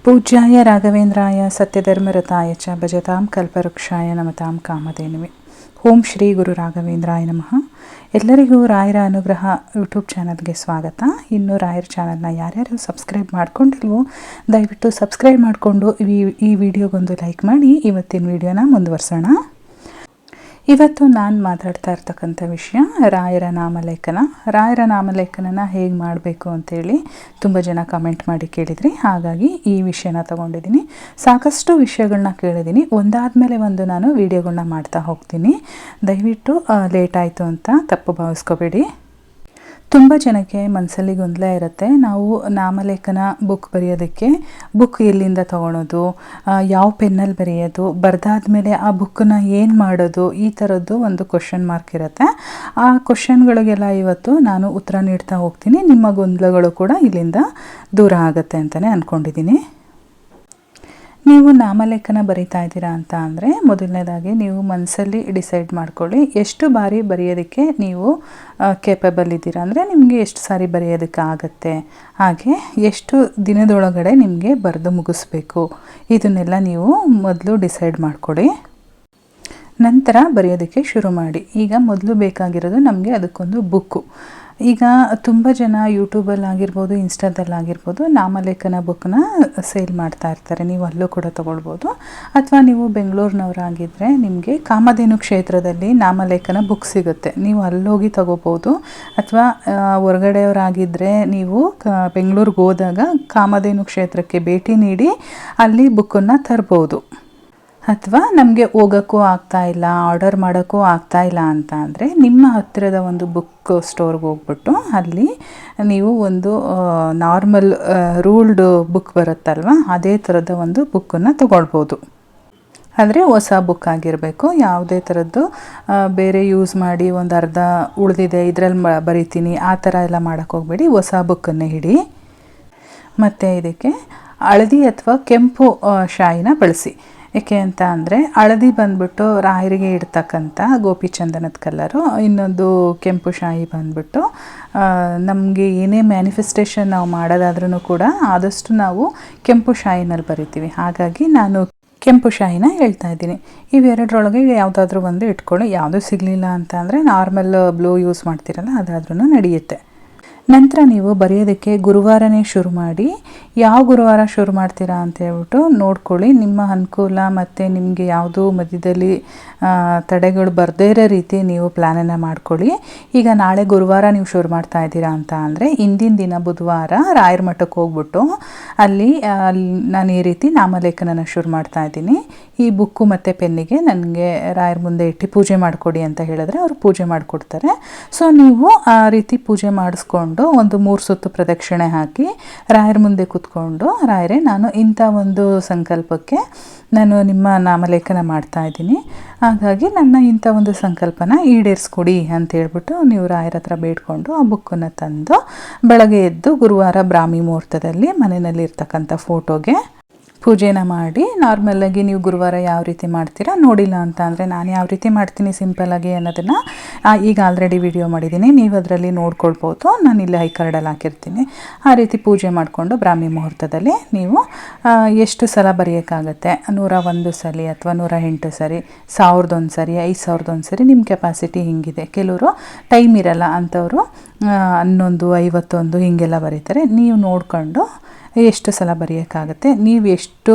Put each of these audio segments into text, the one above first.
ಪೂಜ್ಯಾಯ ರಾಘವೇಂದ್ರಾಯ ಸತ್ಯಧರ್ಮರತಾಯ ಚ ಭಜತಾಂ ಕಲ್ಪವೃಕ್ಷಾಯ ನಮತಾಂ ಕಾಮಧೇನುವೆ. ಓಂ ಶ್ರೀ ಗುರು ರಾಘವೇಂದ್ರಾಯ ನಮಃ. ಎಲ್ಲರಿಗೂ ರಾಯರ ಅನುಗ್ರಹ ಯೂಟ್ಯೂಬ್ ಚಾನಲ್ಗೆ ಸ್ವಾಗತ. ಇನ್ನು ರಾಯರ ಚಾನಲ್ನ ಯಾರ್ಯಾರು ಸಬ್ಸ್ಕ್ರೈಬ್ ಮಾಡ್ಕೊಂಡಿಲ್ವೋ ದಯವಿಟ್ಟು ಸಬ್ಸ್ಕ್ರೈಬ್ ಮಾಡಿಕೊಂಡು ಈ ವಿಡಿಯೋಗೊಂದು ಲೈಕ್ ಮಾಡಿ. ಇವತ್ತಿನ ವಿಡಿಯೋನ ಮುಂದುವರ್ಸೋಣ. ಇವತ್ತು ನಾನು ಮಾತಾಡ್ತಾ ಇರ್ತಕ್ಕಂಥ ವಿಷಯ ರಾಯರ ನಾಮಲೇಖನ. ರಾಯರ ನಾಮಲೇಖನನ ಹೇಗೆ ಮಾಡಬೇಕು ಅಂತೇಳಿ ತುಂಬ ಜನ ಕಮೆಂಟ್ ಮಾಡಿ ಕೇಳಿದ್ರಿ. ಹಾಗಾಗಿ ಈ ವಿಷಯನ ತಗೊಂಡಿದ್ದೀನಿ. ಸಾಕಷ್ಟು ವಿಷಯಗಳನ್ನ ಕೇಳಿದ್ದೀನಿ, ಒಂದಾದಮೇಲೆ ಒಂದು ನಾನು ವಿಡಿಯೋಗಳನ್ನ ಮಾಡ್ತಾ ಹೋಗ್ತೀನಿ. ದಯವಿಟ್ಟು ಲೇಟ್ ಆಯಿತು ಅಂತ ತಪ್ಪು ಭಾವಿಸ್ಕೋಬೇಡಿ. ತುಂಬ ಜನಕ್ಕೆ ಮನಸ್ಸಲ್ಲಿ ಗೊಂದಲ ಇರುತ್ತೆ, ನಾವು ನಾಮಲೇಖನ ಬುಕ್ ಬರೆಯೋದಕ್ಕೆ ಬುಕ್ ಎಲ್ಲಿಂದ ತೊಗೊಳೋದು, ಯಾವ ಪೆನ್ನಲ್ಲಿ ಬರೆಯೋದು, ಬರೆದಾದ್ಮೇಲೆ ಆ ಬುಕ್ಕನ್ನ ಏನು ಮಾಡೋದು, ಈ ಥರದ್ದು ಒಂದು ಕ್ವಶನ್ ಮಾರ್ಕ್ ಇರುತ್ತೆ. ಆ ಕ್ವಶನ್ಗಳಿಗೆಲ್ಲ ಇವತ್ತು ನಾನು ಉತ್ತರ ನೀಡ್ತಾ ಹೋಗ್ತೀನಿ. ನಿಮ್ಮ ಗೊಂದಲಗಳು ಕೂಡ ಇಲ್ಲಿಂದ ದೂರ ಆಗುತ್ತೆ ಅಂತಲೇ ಅಂದ್ಕೊಂಡಿದ್ದೀನಿ. ನೀವು ನಾಮಲೇಖನ ಬರಿತಾ ಇದ್ದೀರಾ ಅಂತ ಅಂದರೆ ಮೊದಲನೇದಾಗಿ ನೀವು ಮನಸ್ಸಲ್ಲಿ ಡಿಸೈಡ್ ಮಾಡ್ಕೊಳ್ಳಿ, ಎಷ್ಟು ಬಾರಿ ಬರೆಯೋದಕ್ಕೆ ನೀವು ಕೇಪಬಲ್ ಇದ್ದೀರಾ, ಅಂದರೆ ನಿಮಗೆ ಎಷ್ಟು ಸಾರಿ ಬರೆಯೋದಕ್ಕೆ ಆಗುತ್ತೆ, ಹಾಗೆ ಎಷ್ಟು ದಿನದೊಳಗಡೆ ನಿಮಗೆ ಬರೆದು ಮುಗಿಸ್ಬೇಕು, ಇದನ್ನೆಲ್ಲ ನೀವು ಮೊದಲು ಡಿಸೈಡ್ ಮಾಡ್ಕೊಳ್ಳಿ. ನಂತರ ಬರೆಯೋದಕ್ಕೆ ಶುರು ಮಾಡಿ. ಈಗ ಮೊದಲು ಬೇಕಾಗಿರೋದು ನಮಗೆ ಅದಕ್ಕೊಂದು ಬುಕ್ಕು. ಈಗ ತುಂಬ ಜನ ಯೂಟ್ಯೂಬಲ್ಲಾಗಿರ್ಬೋದು, ಇನ್ಸ್ಟಾದಲ್ಲಾಗಿರ್ಬೋದು ನಾಮಲೇಖನ ಬುಕ್ನ ಸೇಲ್ ಮಾಡ್ತಾ ಇರ್ತಾರೆ. ನೀವು ಅಲ್ಲೂ ಕೂಡ ತೊಗೊಳ್ಬೋದು. ಅಥವಾ ನೀವು ಬೆಂಗಳೂರಿನವರಾಗಿದ್ದರೆ ನಿಮಗೆ ಕಾಮಧೇನು ಕ್ಷೇತ್ರದಲ್ಲಿ ನಾಮಲೇಖನ ಬುಕ್ ಸಿಗುತ್ತೆ, ನೀವು ಅಲ್ಲೋಗಿ ತೊಗೋಬೋದು. ಅಥವಾ ಹೊರಗಡೆಯವರಾಗಿದ್ದರೆ ನೀವು ಬೆಂಗಳೂರಿಗೆ ಹೋದಾಗ ಕಾಮಧೇನು ಕ್ಷೇತ್ರಕ್ಕೆ ಭೇಟಿ ನೀಡಿ ಅಲ್ಲಿ ಬುಕ್ಕನ್ನು ತರ್ಬೋದು. ಅಥವಾ ನಮಗೆ ಹೋಗೋಕ್ಕೂ ಆಗ್ತಾಯಿಲ್ಲ, ಆರ್ಡರ್ ಮಾಡೋಕ್ಕೂ ಆಗ್ತಾಯಿಲ್ಲ ಅಂತ ಅಂದರೆ ನಿಮ್ಮ ಹತ್ತಿರದ ಒಂದು ಬುಕ್ ಸ್ಟೋರ್ಗೆ ಹೋಗ್ಬಿಟ್ಟು ಅಲ್ಲಿ ನೀವು ಒಂದು ನಾರ್ಮಲ್ ರೂಲ್ಡ್ ಬುಕ್ ಬರುತ್ತಲ್ವ, ಅದೇ ಥರದ ಒಂದು ಬುಕ್ಕನ್ನು ತೊಗೊಳ್ಬೋದು. ಆದರೆ ಹೊಸ ಬುಕ್ ಆಗಿರಬೇಕು, ಯಾವುದೇ ಥರದ್ದು ಬೇರೆ ಯೂಸ್ ಮಾಡಿ ಒಂದು ಅರ್ಧ ಉಳಿದಿದೆ ಇದರಲ್ಲಿ ಬರಿತೀನಿ ಆ ಥರ ಎಲ್ಲ ಮಾಡೋಕ್ಕೆ ಹೋಗಬೇಡಿ. ಹೊಸ ಬುಕ್ಕನ್ನೇ ಹಿಡಿ. ಮತ್ತು ಇದಕ್ಕೆ ಹಳದಿ ಅಥವಾ ಕೆಂಪು ಶಾಯಿನ ಬಳಸಿ. ಏಕೆ ಅಂತ ಅಂದರೆ ಹಳದಿ ಬಂದ್ಬಿಟ್ಟು ರಾಯರಿಗೆ ಇಡ್ತಕ್ಕಂಥ ಗೋಪಿಚಂದನದ ಕಲರು, ಇನ್ನೊಂದು ಕೆಂಪು ಶಾಯಿ ಬಂದ್ಬಿಟ್ಟು ನಮಗೆ ಏನೇ ಮ್ಯಾನಿಫೆಸ್ಟೇಷನ್ ನಾವು ಮಾಡೋದಾದ್ರೂ ಕೂಡ ಆದಷ್ಟು ನಾವು ಕೆಂಪು ಶಾಯಿನಲ್ಲಿ ಬರಿತೀವಿ. ಹಾಗಾಗಿ ನಾನು ಕೆಂಪು ಶಾಯಿನ ಹೇಳ್ತಾ ಇದ್ದೀನಿ. ಇವೆರಡರೊಳಗೆ ಯಾವುದಾದ್ರೂ ಒಂದು ಇಟ್ಕೊಳ್ಳಿ. ಯಾವುದೂ ಸಿಗಲಿಲ್ಲ ಅಂತ ಅಂದರೆ ನಾರ್ಮಲ್ ಬ್ಲೂ ಯೂಸ್ ಮಾಡ್ತೀರಲ್ಲ ಅದಾದ್ರೂ ನಡೆಯುತ್ತೆ. ನಂತರ ನೀವು ಬರೆಯೋದಕ್ಕೆ ಗುರುವಾರನೇ ಶುರು ಮಾಡಿ. ಯಾವ ಗುರುವಾರ ಶುರು ಮಾಡ್ತೀರಾ ಅಂತ ಹೇಳ್ಬಿಟ್ಟು ನೋಡ್ಕೊಳ್ಳಿ. ನಿಮ್ಮ ಅನುಕೂಲ ಮತ್ತು ನಿಮಗೆ ಯಾವುದೂ ಮಧ್ಯದಲ್ಲಿ ತಡೆಗಳು ಬರದೇ ಇರೋ ರೀತಿ ನೀವು ಪ್ಲ್ಯಾನನ್ನು ಮಾಡ್ಕೊಳ್ಳಿ. ಈಗ ನಾಳೆ ಗುರುವಾರ ನೀವು ಶುರು ಮಾಡ್ತಾ ಇದ್ದೀರಾ ಅಂತ ಅಂದರೆ ಹಿಂದಿನ ದಿನ ಬುಧವಾರ ರಾಯರ ಮಠಕ್ಕೆ ಹೋಗ್ಬಿಟ್ಟು ಅಲ್ಲಿ ನಾನು ಈ ರೀತಿ ನಾಮಲೇಖನನ ಶುರು ಮಾಡ್ತಾ ಇದ್ದೀನಿ, ಈ ಬುಕ್ಕು ಮತ್ತು ಪೆನ್ನಿಗೆ ನನಗೆ ರಾಯರ ಮುಂದೆ ಇಟ್ಟು ಪೂಜೆ ಮಾಡಿಕೊಡಿ ಅಂತ ಹೇಳಿದ್ರೆ ಅವರು ಪೂಜೆ ಮಾಡಿಕೊಡ್ತಾರೆ. ಸೊ ನೀವು ಆ ರೀತಿ ಪೂಜೆ ಮಾಡಿಸ್ಕೊಂಡು ಒಂದು 3 ಸುತ್ತು ಪ್ರದಕ್ಷಿಣೆ ಹಾಕಿ ರಾಯರ ಮುಂದೆ ಕೂತ್ಕೊಂಡು, ರಾಯರೇ ನಾನು ಇಂಥ ಒಂದು ಸಂಕಲ್ಪಕ್ಕೆ ನಾನು ನಿಮ್ಮ ನಾಮಲೇಖನ ಮಾಡ್ತಾ ಇದ್ದೀನಿ, ಹಾಗಾಗಿ ನನ್ನ ಇಂಥ ಒಂದು ಸಂಕಲ್ಪನ ಈಡೇರಿಸ್ಕೊಡಿ ಅಂತ ಹೇಳ್ಬಿಟ್ಟು ನೀವು ರಾಯರ ಹತ್ರ ಬೇಡ್ಕೊಂಡು ಆ ಬುಕ್ಕನ್ನು ತಂದು ಬೆಳಗ್ಗೆ ಎದ್ದು ಗುರುವಾರ ಬ್ರಾಹ್ಮಿ ಮುಹೂರ್ತದಲ್ಲಿ ಮನೆಯಲ್ಲಿ ಇರ್ತಕ್ಕಂಥ ಫೋಟೋಗೆ ಪೂಜೆನ ಮಾಡಿ. ನಾರ್ಮಲಾಗಿ ನೀವು ಗುರುವಾರ ಯಾವ ರೀತಿ ಮಾಡ್ತೀರಾ, ನೋಡಿಲ್ಲ ಅಂತ ಅಂದರೆ ನಾನು ಯಾವ ರೀತಿ ಮಾಡ್ತೀನಿ ಸಿಂಪಲ್ಲಾಗಿ ಅನ್ನೋದನ್ನು ಈಗ ಆಲ್ರೆಡಿ ವಿಡಿಯೋ ಮಾಡಿದ್ದೀನಿ, ನೀವು ಅದರಲ್ಲಿ ನೋಡ್ಕೊಳ್ಬೋದು. ನಾನು ಇಲ್ಲಿ ಐಕಾರ್ಡಲ್ಲಿ ಹಾಕಿರ್ತೀನಿ. ಆ ರೀತಿ ಪೂಜೆ ಮಾಡಿಕೊಂಡು ಬ್ರಾಹ್ಮಿ ಮುಹೂರ್ತದಲ್ಲಿ ನೀವು ಎಷ್ಟು ಸಲ ಬರೆಯೋಕ್ಕಾಗತ್ತೆ, 101 ಸಲ ಅಥವಾ 108 ಸರಿ, 1001 ಸರಿ, 5001 ಸರಿ, ನಿಮ್ಮ ಕೆಪಾಸಿಟಿ ಹಿಂಗಿದೆ. ಕೆಲವರು ಟೈಮ್ ಇರಲ್ಲ ಅಂಥವರು 11, 51 ಹೀಗೆಲ್ಲ ಬರೀತಾರೆ. ನೀವು ನೋಡಿಕೊಂಡು ಎಷ್ಟು ಸಲ ಬರೆಯೋಕ್ಕಾಗತ್ತೆ, ನೀವು ಎಷ್ಟು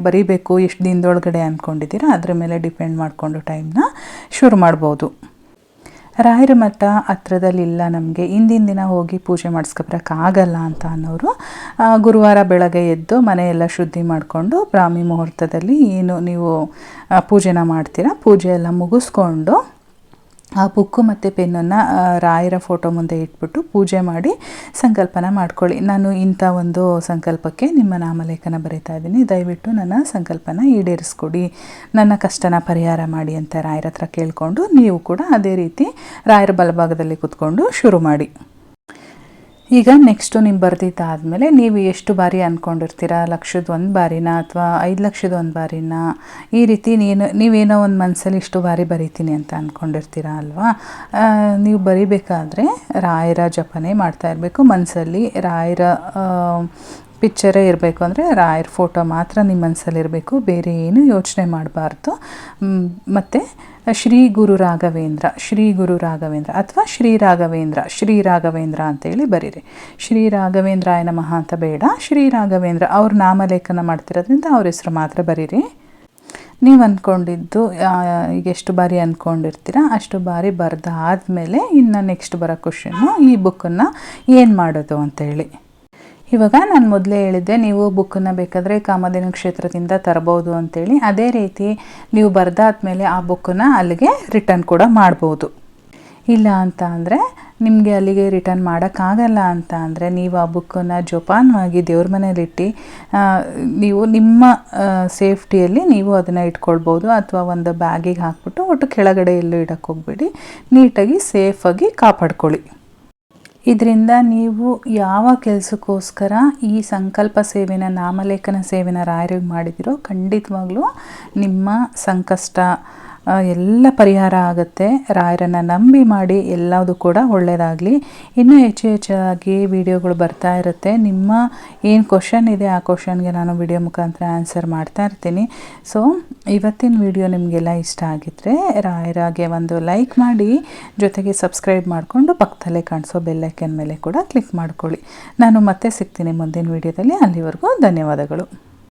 ಬರೀಬೇಕು, ಎಷ್ಟು ದಿನದೊಳಗಡೆ ಅಂದ್ಕೊಂಡಿದ್ದೀರಾ ಅದ್ರ ಮೇಲೆ ಡಿಪೆಂಡ್ ಮಾಡಿಕೊಂಡು ಟೈಮ್ನ ಶುರು ಮಾಡ್ಬೋದು. ರಾಯರ ಮಠ ಹತ್ರದಲ್ಲಿಲ್ಲ, ನಮಗೆ ಹಿಂದಿನ ದಿನ ಹೋಗಿ ಪೂಜೆ ಮಾಡಿಸ್ಕೊಬರೋಕ್ಕಾಗಲ್ಲ ಅಂತ ಅನ್ನೋರು ಗುರುವಾರ ಬೆಳಗ್ಗೆ ಎದ್ದು ಮನೆಯೆಲ್ಲ ಶುದ್ಧಿ ಮಾಡಿಕೊಂಡು ಬ್ರಾಹ್ಮಿ ಮುಹೂರ್ತದಲ್ಲಿ ಏನು ನೀವು ಪೂಜೆನ ಮಾಡ್ತೀರಾ, ಪೂಜೆ ಎಲ್ಲ ಮುಗಿಸ್ಕೊಂಡು ಆ ಬುಕ್ಕು ಮತ್ತು ಪೆನ್ನನ್ನು ರಾಯರ ಫೋಟೋ ಮುಂದೆ ಇಟ್ಬಿಟ್ಟು ಪೂಜೆ ಮಾಡಿ ಸಂಕಲ್ಪನ ಮಾಡ್ಕೊಳ್ಳಿ. ನಾನು ಇಂಥ ಒಂದು ಸಂಕಲ್ಪಕ್ಕೆ ನಿಮ್ಮ ನಾಮಲೇಖನ ಬರೀತಾ ಇದ್ದೀನಿ, ದಯವಿಟ್ಟು ನನ್ನ ಸಂಕಲ್ಪನ ಈಡೇರಿಸ್ಕೊಡಿ, ನನ್ನ ಕಷ್ಟನ ಪರಿಹಾರ ಮಾಡಿ ಅಂತ ರಾಯರ ಹತ್ರ ಕೇಳಿಕೊಂಡು ನೀವು ಕೂಡ ಅದೇ ರೀತಿ ರಾಯರ ಬಲಭಾಗದಲ್ಲಿ ಕೂತ್ಕೊಂಡು ಶುರು ಮಾಡಿ. ಈಗ ನೆಕ್ಸ್ಟು ನೀವು ಬರೆದಿದ್ದಾದಮೇಲೆ ನೀವು ಎಷ್ಟು ಬಾರಿ ಅಂದ್ಕೊಂಡಿರ್ತೀರ, 1,00,000 ಬಾರಿನ ಅಥವಾ 5,00,000 ಬಾರಿನ, ಈ ರೀತಿ ನೀವೇನೋ ಒಂದು ಮನಸ್ಸಲ್ಲಿ ಇಷ್ಟು ಬಾರಿ ಬರಿತೀನಿ ಅಂತ ಅಂದ್ಕೊಂಡಿರ್ತೀರ ಅಲ್ವಾ. ನೀವು ಬರಿಬೇಕಾದ್ರೆ ರಾಯರ ಜಪನೆ ಮಾಡ್ತಾ ಇರಬೇಕು. ಮನಸ್ಸಲ್ಲಿ ರಾಯರ ಪಿಕ್ಚರೇ ಇರಬೇಕು ಅಂದರೆ ರಾಯರ ಫೋಟೋ ಮಾತ್ರ ನಿಮ್ಮ ಮನಸ್ಸಲ್ಲಿರಬೇಕು, ಬೇರೆ ಏನು ಯೋಚನೆ ಮಾಡಬಾರ್ದು. ಮತ್ತು ಶ್ರೀ ಗುರು ರಾಘವೇಂದ್ರ ಅಥವಾ ಶ್ರೀ ರಾಘವೇಂದ್ರ ಅಂತೇಳಿ ಬರೀರಿ. ಶ್ರೀ ರಾಘವೇಂದ್ರಾಯ ನಮಃ ಅಂತ ಬೇಡ, ಶ್ರೀ ರಾಘವೇಂದ್ರ ಅವ್ರ ನಾಮಲೇಖನ ಮಾಡ್ತಿರೋದ್ರಿಂದ ಅವ್ರ ಹೆಸರು ಮಾತ್ರ ಬರೀರಿ. ನೀವು ಅಂದ್ಕೊಂಡಿದ್ದು ಈಗ ಎಷ್ಟು ಬಾರಿ ಅಂದ್ಕೊಂಡಿರ್ತೀರ ಅಷ್ಟು ಬಾರಿ ಬರೆದಾದ್ಮೇಲೆ ಇನ್ನು ನೆಕ್ಸ್ಟ್ ಬರೋ ಕ್ವಶನ್ನು ಈ ಬುಕ್ಕನ್ನು ಏನು ಮಾಡೋದು ಅಂತೇಳಿ. ಇವಾಗ ನಾನು ಮೊದಲೇ ಹೇಳಿದ್ದೆ, ನೀವು ಬುಕ್ಕನ್ನು ಬೇಕಾದರೆ ಕಾಮಧೇನು ಕ್ಷೇತ್ರದಿಂದ ತರ್ಬೋದು ಅಂತೇಳಿ. ಅದೇ ರೀತಿ ನೀವು ಬರೆದಾದ್ಮೇಲೆ ಆ ಬುಕ್ಕನ್ನು ಅಲ್ಲಿಗೆ ರಿಟರ್ನ್ ಕೂಡ ಮಾಡ್ಬೋದು. ಇಲ್ಲ ಅಂತ ಅಂದರೆ ನಿಮಗೆ ಅಲ್ಲಿಗೆ ರಿಟರ್ನ್ ಮಾಡೋಕ್ಕಾಗಲ್ಲ ಅಂತ ಅಂದರೆ ನೀವು ಆ ಬುಕ್ಕನ್ನು ಜೋಪಾನವಾಗಿ ದೇವ್ರ ಮನೇಲಿಟ್ಟು ನೀವು ನಿಮ್ಮ ಸೇಫ್ಟಿಯಲ್ಲಿ ನೀವು ಅದನ್ನು ಇಟ್ಕೊಳ್ಬೋದು. ಅಥವಾ ಒಂದು ಬ್ಯಾಗಿಗೆ ಹಾಕ್ಬಿಟ್ಟು ಒಟ್ಟು ಕೆಳಗಡೆ ಎಲ್ಲೂ ಇಡಕ್ಕೆ ಹೋಗ್ಬೇಡಿ, ನೀಟಾಗಿ ಸೇಫಾಗಿ ಕಾಪಾಡ್ಕೊಳ್ಳಿ. ಇದರಿಂದ ನೀವು ಯಾವ ಕೆಲಸಕ್ಕೋಸ್ಕರ ಈ ಸಂಕಲ್ಪ ಸೇವೆನ ನಾಮಲೇಖನ ಸೇವೆನ ರಾಯರಿಗೆ ಮಾಡಿದಿರೋ ಖಂಡಿತವಾಗ್ಲೂ ನಿಮ್ಮ ಸಂಕಷ್ಟ ಎಲ್ಲ ಪರಿಹಾರ ಆಗುತ್ತೆ. ರಾಯರನ್ನು ನಂಬಿ ಮಾಡಿ, ಎಲ್ಲದೂ ಕೂಡ ಒಳ್ಳೆಯದಾಗಲಿ. ಇನ್ನೂ ಹೆಚ್ಚಾಗಿ ವಿಡಿಯೋಗಳು ಬರ್ತಾ ಇರುತ್ತೆ. ನಿಮ್ಮ ಏನು ಕ್ವಶನ್ ಇದೆ ಆ ಕ್ವಶನ್ಗೆ ನಾನು ವಿಡಿಯೋ ಮುಖಾಂತರ ಆನ್ಸರ್ ಮಾಡ್ತಾ ಇರ್ತೀನಿ. ಸೊ ಇವತ್ತಿನ ವಿಡಿಯೋ ನಿಮಗೆಲ್ಲ ಇಷ್ಟ ಆಗಿದ್ದರೆ ರಾಯರಾಗೆ ಒಂದು ಲೈಕ್ ಮಾಡಿ, ಜೊತೆಗೆ ಸಬ್ಸ್ಕ್ರೈಬ್ ಮಾಡಿಕೊಂಡು ಪಕ್ಕದಲ್ಲೇ ಕಾಣಿಸೋ ಬೆಲ್ಲೈಕನ್ ಮೇಲೆ ಕೂಡ ಕ್ಲಿಕ್ ಮಾಡ್ಕೊಳ್ಳಿ. ನಾನು ಮತ್ತೆ ಸಿಗ್ತೀನಿ ಮುಂದಿನ ವಿಡಿಯೋದಲ್ಲಿ. ಅಲ್ಲಿವರೆಗೂ ಧನ್ಯವಾದಗಳು.